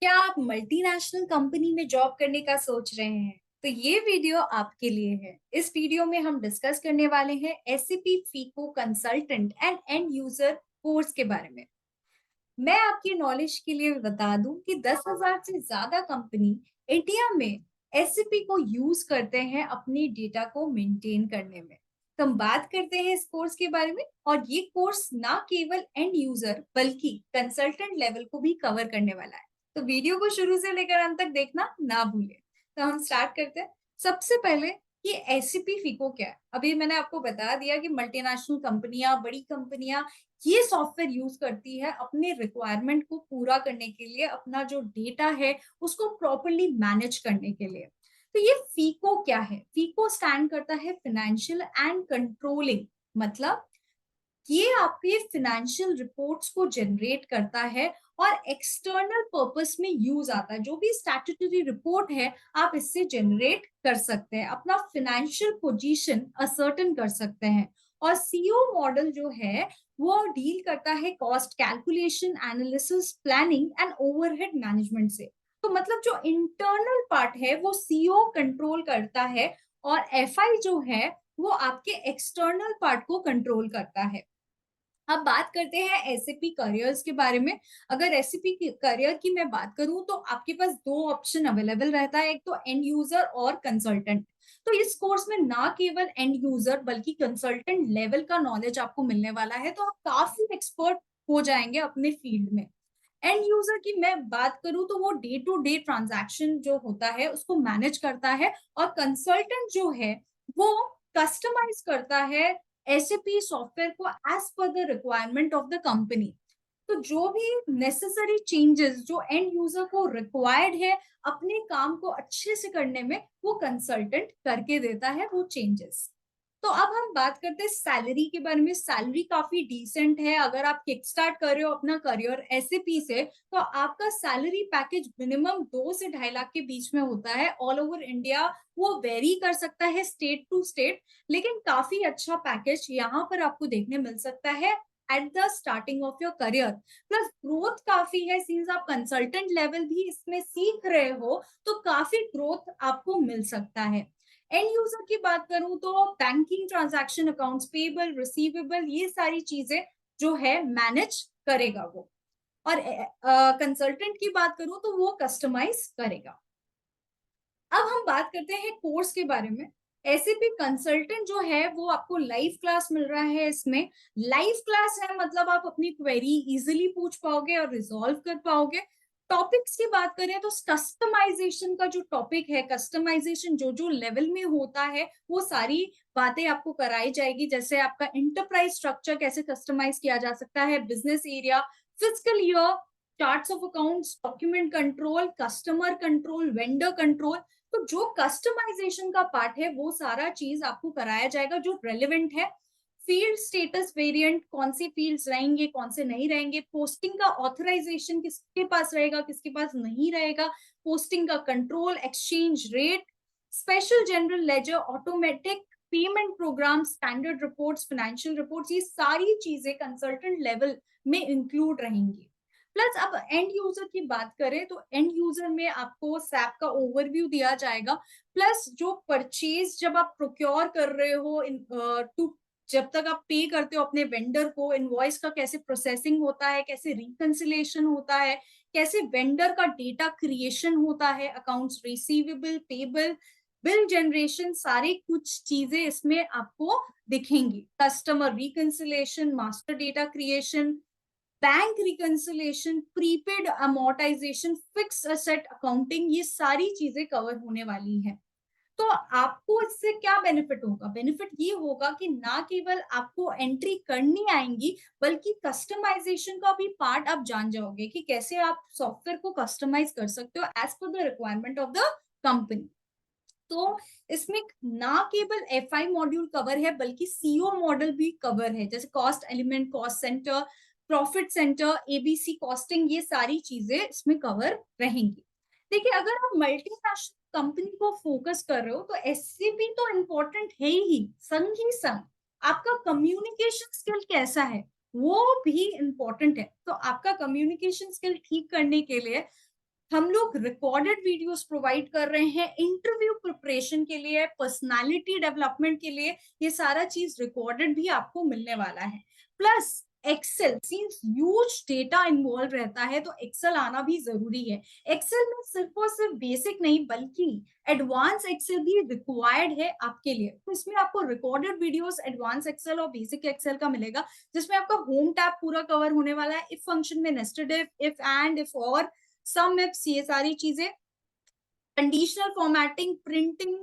क्या आप multinational company में जॉब करने का सोच रहे हैं? तो ये वीडियो आपके लिए है। इस वीडियो में हम डिस्कस करने वाले हैं SAP FICO consultant and end user course के बारे में। मैं आपकी नॉलेज के लिए बता दूं कि 10,000 से ज्यादा कंपनी इंडिया में एसएपी को यूज करते हैं अपनी डेटा को मेंटेन करने में। तो हम बात करते हैं इस कोर्स के बारे में और ये कोर्स ना केवल एंड यूजर बल्कि कंसल्टेंट लेवल को भी कवर करने वाला है। तो वीडियो को शुरू से लेकर अंत तक देखना ना भूलें। तो हम स्टार्ट करते हैं। सबसे पहले ये एसएपी फीको क्या है? अभी मैंने आपको बता दिया कि मल्टीनेशनल कंपनियां, बड़ी कंपनियां ये सॉफ्टवेयर यूज करती है अपने रिक्वायरमेंट को पूरा करने के लिए, अपना जो डेटा है उसको प्रॉपरली मैनेज करने के लिए। तो ये फीको क्या है? फीको स्टैंड करता है फाइनेंशियल एंड कंट्रोलिंग। मतलब ये आपके फाइनेंशियल रिपोर्ट्स को जनरेट करता है और एक्सटर्नल पर्पस में यूज आता है। जो भी स्टैट्यूटरी रिपोर्ट है आप इससे जनरेट कर सकते हैं, अपना फाइनेंशियल पोजीशन असर्टेन कर सकते हैं। और सीओ मॉडल जो है वो डील करता है cost calculation, analysis, planning and overhead management से। तो मतलब जो इंटरनल पार्ट है वो सीओ कंट्रोल करता है और एफआई जो है वो आपके एक्सटर्नल पार्ट को कंट्रोल करता है। अब बात करते हैं एसएपी करियर्स के बारे में। अगर एसएपी करियर की मैं बात करूं तो आपके पास दो ऑप्शन अवेलेबल रहता है, एक तो एंड यूजर और कंसल्टेंट। तो इस कोर्स में ना केवल एंड यूजर बल्कि कंसल्टेंट लेवल का नॉलेज आपको मिलने वाला है, तो आप काफी एक्सपर्ट हो जाएंगे अपने फील्ड में। एंड यूजर की मैं बात करूं तो वो डे टू डे ट्रांजैक्शन जो होता है उसको मैनेज करता है और कंसल्टेंट जो है वो कस्टमाइज करता है एसएपी सॉफ्टवेयर को as per the requirement of the company. तो जो भी नेसेसरी चेंजेस जो एंड यूजर को रिक्वायर्ड है अपने काम को अच्छे से करने में, वो कंसल्टेंट करके देता है वो चेंजेस। तो अब हम बात करते हैं सैलरी के बारे में। सैलरी काफी डिसेंट है। अगर आप किक स्टार्ट कर रहे हो अपना करियर एसएपी से तो आपका सैलरी पैकेज मिनिमम 2 से 2.5 लाख के बीच में होता है ऑल ओवर इंडिया। वो वेरी कर सकता है स्टेट टू स्टेट, लेकिन काफी अच्छा पैकेज यहाँ पर आपको देखने मिल सकता है at the starting of your career. Plus growth काफी है, सिंस आप कंसल्टेंट लेवल भी इसमें सीख रहे हो तो काफी ग्रोथ आपको मिल सकता है। एंड यूजर की बात करूं तो banking transaction, accounts payable, receivable, ये सारी चीजें जो है मैनेज करेगा वो। और कंसल्टेंट की बात करूं तो वो कस्टमाइज करेगा। अब हम बात करते हैं कोर्स के बारे में। एसएपी कंसल्टेंट जो है वो आपको लाइव क्लास मिल रहा है। इसमें लाइव क्लास है मतलब आप अपनी क्वेरी इजीली पूछ पाओगे और रिजॉल्व कर पाओगे। टॉपिक्स की बात करें तो कस्टमाइजेशन का जो टॉपिक है, कस्टमाइजेशन जो जो लेवल में होता है वो सारी बातें आपको कराई जाएगी। जैसे आपका इंटरप्राइज स्ट्रक्चर कैसे कस्टमाइज किया जा सकता है, business area, physical year, charts of accounts, document control, customer control, vendor control. तो जो कस्टमाइजेशन का पार्ट है वो सारा चीज आपको कराया जाएगा जो रेलेवेंट है। फील्ड स्टेटस वेरिएंट, कौन से फील्ड्स रहेंगे कौन से नहीं रहेंगे, पोस्टिंग का ऑथराइजेशन किसके पास रहेगा किसके पास नहीं रहेगा, पोस्टिंग का control, exchange rate, special general ledger, automatic payment program, standard reports, financial reports, ये सारी चीजें कंसल्टेंट लेवल में इंक्लूड रहेंगी। प्लस अब एंड यूजर की बात करें तो एंड यूजर में आपको सैप का ओवरव्यू दिया जाएगा। प्लस जो परचेज जब आप प्रोक्योर कर रहे हो टू, जब तक आप पे करते हो अपने वेंडर को, इनवॉइस का कैसे प्रोसेसिंग होता है, कैसे रिकंसिलेशन होता है, कैसे वेंडर का डेटा क्रिएशन होता है, accounts receivable, payable, bill generation, सारे कुछ चीजें इसमें आपको दिखेंगी। Customer reconciliation, master data creation, bank reconciliation, prepaid amortisation, fix asset accounting, ये सारी चीजें कवर होने वाली हैं। तो आपको इससे क्या बेनिफिट होगा? बेनिफिट ये होगा कि ना केवल आपको एंट्री करनी आएंगी बल्कि कस्टमाइजेशन का भी पार्ट आप जान जाओगे कि कैसे आप सॉफ्टवेयर को कस्टमाइज कर सकते हो as per the requirement of the company. तो इसमें ना केवल एफआई मॉड्यूल कवर है बल्कि सीओ मॉडल भी कवर है, जैसे cost element, cost centre, profit centre, ABC costing, ये सारी चीजें इसमें कवर रहेंगी। देखिए, अगर आप मल्टीनेशनल कंपनी को फोकस कर रहे हो तो एससीपी तो इम्पोर्टेंट है ही, संग ही संग आपका कम्युनिकेशन स्किल कैसा है वो भी इम्पोर्टेंट है। तो आपका कम्युनिकेशन स्किल ठीक करने के लिए हम लोग रिकॉर्डेड वीडियोस प्रोवाइड कर रहे हैं इंटरव्यू प्रिपरेशन के लिए, पर्सनालिटी डेवलपमेंट के लिए। ये सारा चीज रिकॉर्डेड भी आपको मिलने वाला है। Plus Excel, since huge data involve रहता है तो एक्सेल आना भी जरूरी है। एक्सेल में सिर्फ और सिर्फ बेसिक नहीं बल्कि एडवांस एक्सेल भी रिक्वायर्ड है आपके लिए। तो इसमें आपको रिकॉर्डेड वीडियोस एडवांस एक्सेल और बेसिक एक्सेल का मिलेगा, जिसमें आपका होम टैब पूरा कवर होने वाला है, इफ फंक्शन में नेस्टेड इफ एंड इफ और सम इफ्स, ये सारी चीजें, conditional formatting, printing,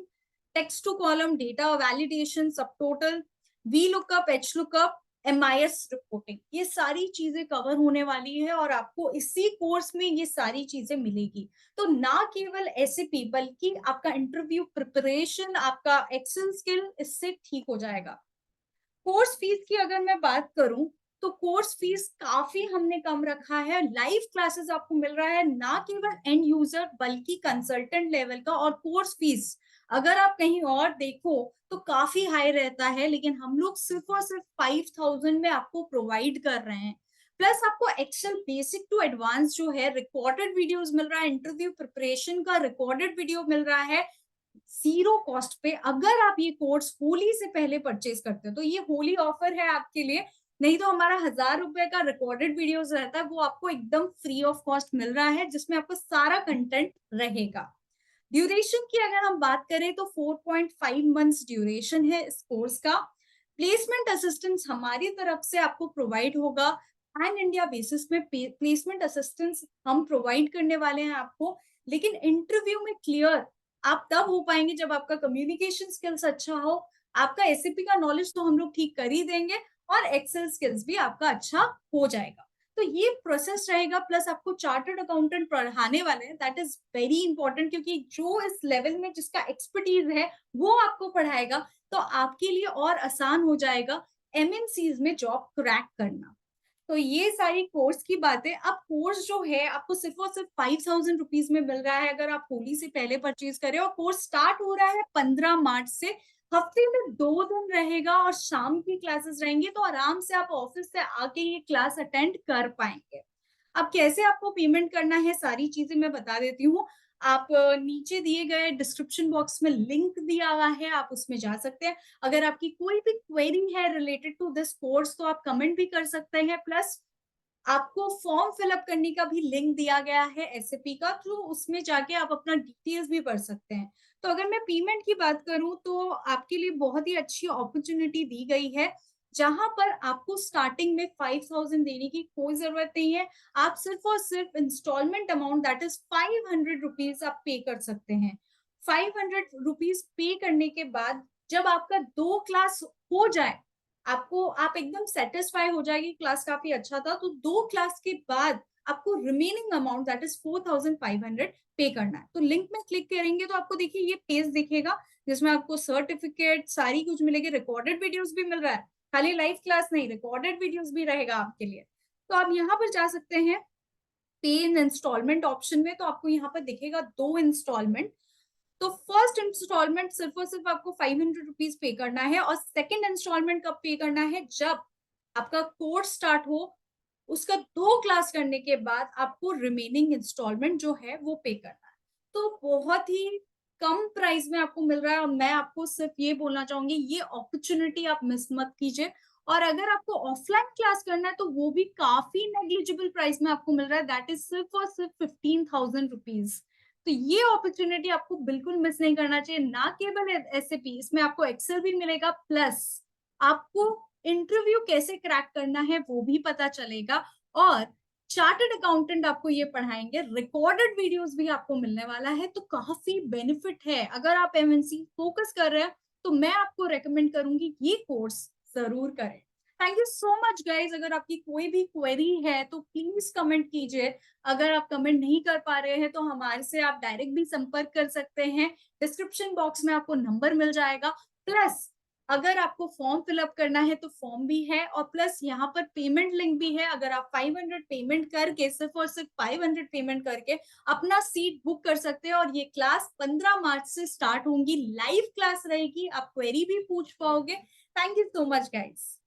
text to column, data validation, subtotal, V lookup, H lookup, MIS reporting, ये सारी चीजें कवर होने वाली है और आपको इसी कोर्स में ये सारी चीजें मिलेगी। तो ना केवल एसएपी बल्कि आपका इंटरव्यू प्रिपरेशन, आपका एक्सेल स्किल इससे ठीक हो जाएगा। कोर्स फीस की अगर मैं बात करूं तो कोर्स फीस काफी हमने कम रखा है। लाइव क्लासेस आपको मिल रहा है, ना केवल एंड यूजर बल्कि कंसल्टेंट लेवल का। और कोर्स फीस अगर आप कहीं और देखो तो काफी हाई रहता है, लेकिन हम लोग सिर्फ और सिर्फ 5000 में आपको प्रोवाइड कर रहे हैं। प्लस आपको एक्सेल बेसिक टू एडवांस जो है रिकॉर्डेड वीडियोस मिल रहा है, इंटरव्यू प्रिपरेशन का रिकॉर्डेड वीडियो मिल रहा है जीरो कॉस्ट पे। अगर आप ये कोर्स होली से पहले परचेज करते हो तो ये होली ऑफर है आपके लिए। नहीं तो हमारा 1000 रुपए का रिकॉर्डेड वीडियोस रहता है, वो आपको एकदम फ्री ऑफ कॉस्ट मिल रहा है, जिसमें आपको सारा कंटेंट रहेगा। ड्यूरेशन की अगर हम बात करें तो 4.5 मंथ्स ड्यूरेशन है इस कोर्स का। प्लेसमेंट असिस्टेंस हमारी तरफ से आपको प्रोवाइड होगा। पैन इंडिया बेसिस में प्लेसमेंट असिस्टेंस हम प्रोवाइड करने वाले हैं आपको। लेकिन इंटरव्यू में क्लियर आप तब हो पाएंगे जब आपका कम्युनिकेशन स्किल्स अच्छा हो, आपका एसएपी का नॉलेज तो हम लोग ठीक कर ही देंगे, और एक्सेल स्किल्स भी आपका अच्छा हो जाएगा। तो ये प्रोसेस रहेगा। प्लस आपको चार्टर्ड अकाउंटेंट पढ़ाने वाले हैं, दैट इज वेरी इंपॉर्टेंट, क्योंकि जो इस लेवल में जिसका एक्सपर्टीज है वो आपको पढ़ाएगा, तो आपके लिए और आसान हो जाएगा एमएनसीज में जॉब क्रैक करना। तो ये सारी कोर्स की बातें। अब कोर्स जो है आपको सिर्फ और सिर्फ 5000 रुपीज में मिल रहा है अगर आप होली से पहले परचेज करें। और कोर्स स्टार्ट हो रहा है 15 मार्च से। हफ्ते में 2 दिन रहेगा और शाम की क्लासेस रहेंगी, तो आराम से आप ऑफिस से आके ये क्लास अटेंड कर पाएंगे। अब कैसे आपको पेमेंट करना है सारी चीजें मैं बता देती हूँ। आप नीचे दिए गए डिस्क्रिप्शन बॉक्स में लिंक दिया हुआ है, आप उसमें जा सकते हैं। अगर आपकी कोई भी क्वेरी है रिलेटेड टू दिस कोर्स तो आप कमेंट भी कर सकते हैं। प्लस आपको फॉर्म फिलअप करने का भी लिंक दिया गया है एसएपी का, तो उसमें जाके आप अपना डिटेल्स भी भर सकते हैं। तो अगर मैं पेमेंट की बात करूं तो आपके लिए बहुत ही अच्छी अपॉर्चुनिटी दी गई है, जहां पर आपको स्टार्टिंग में 5000 देने की कोई जरूरत नहीं है। आप सिर्फ और सिर्फ instalment amount that is 500 rupees आप पे कर सकते हैं। 500 रुपीज पे करने के बाद जब आपका 2 क्लास हो जाए, आपको आप एकदम सेटिस्फाई हो जाएगी क्लास काफी अच्छा था, तो 2 क्लास के बाद आपको रिमेनिंग अमाउंट दैट इज 4500 पे करना है। तो लिंक में क्लिक करेंगे तो आपको देखिए ये पेज दिखेगा, जिसमें आपको सर्टिफिकेट सारी कुछ मिलेगी, रिकॉर्डेड वीडियोस भी मिल रहा है, खाली लाइव क्लास नहीं, रिकॉर्डेड वीडियोस भी रहेगा आपके लिए। तो आप यहाँ पर जा सकते हैं पे इन इंस्टॉलमेंट ऑप्शन में, तो आपको यहाँ पर दिखेगा 2 इंस्टॉलमेंट। तो फर्स्ट इंस्टॉलमेंट सिर्फ और सिर्फ आपको 500 रुपीज पे करना है, और सेकेंड इंस्टॉलमेंट कब पे करना है, जब आपका कोर्स स्टार्ट हो, उसका 2 क्लास करने के बाद आपको रिमेनिंग इंस्टॉलमेंट जो है वो पे करना है। तो बहुत ही कम प्राइस में आपको मिल रहा है, और मैं आपको सिर्फ ये बोलना चाहूंगी ये अपॉर्चुनिटी आप मिस मत कीजिए। और अगर आपको ऑफलाइन क्लास करना है तो वो भी काफी नेग्लिजिबल प्राइस में आपको मिल रहा है, दैट इज सिर्फ और सिर्फ 15,000 रुपीज। तो ये अपॉर्चुनिटी आपको बिल्कुल मिस नहीं करना चाहिए। ना केवल एसएपी, इसमें आपको एक्सेल भी मिलेगा, प्लस आपको इंटरव्यू कैसे क्रैक करना है वो भी पता चलेगा, और चार्टर्ड अकाउंटेंट आपको ये पढ़ाएंगे, रिकॉर्डेड वीडियोस भी आपको मिलने वाला है। तो काफी बेनिफिट है। अगर आप एमएनसी फोकस कर रहे हैं तो मैं आपको रेकमेंड करूंगी ये कोर्स जरूर करें। Thank you so much guys. अगर आपकी कोई भी क्वेरी है तो प्लीज कमेंट कीजिए। अगर आप कमेंट नहीं कर पा रहे हैं तो हमारे से आप डायरेक्ट भी संपर्क कर सकते हैं, डिस्क्रिप्शन बॉक्स में आपको नंबर मिल जाएगा। प्लस अगर आपको फॉर्म फिलअप करना है तो फॉर्म भी है, और प्लस यहाँ पर पेमेंट लिंक भी है। अगर आप 500 पेमेंट करके, सिर्फ और सिर्फ 500 पेमेंट करके अपना सीट बुक कर सकते हैं। और ये क्लास 15 मार्च से स्टार्ट होंगी, लाइव क्लास रहेगी, आप क्वेरी भी पूछ पाओगे। Thank you so much guys.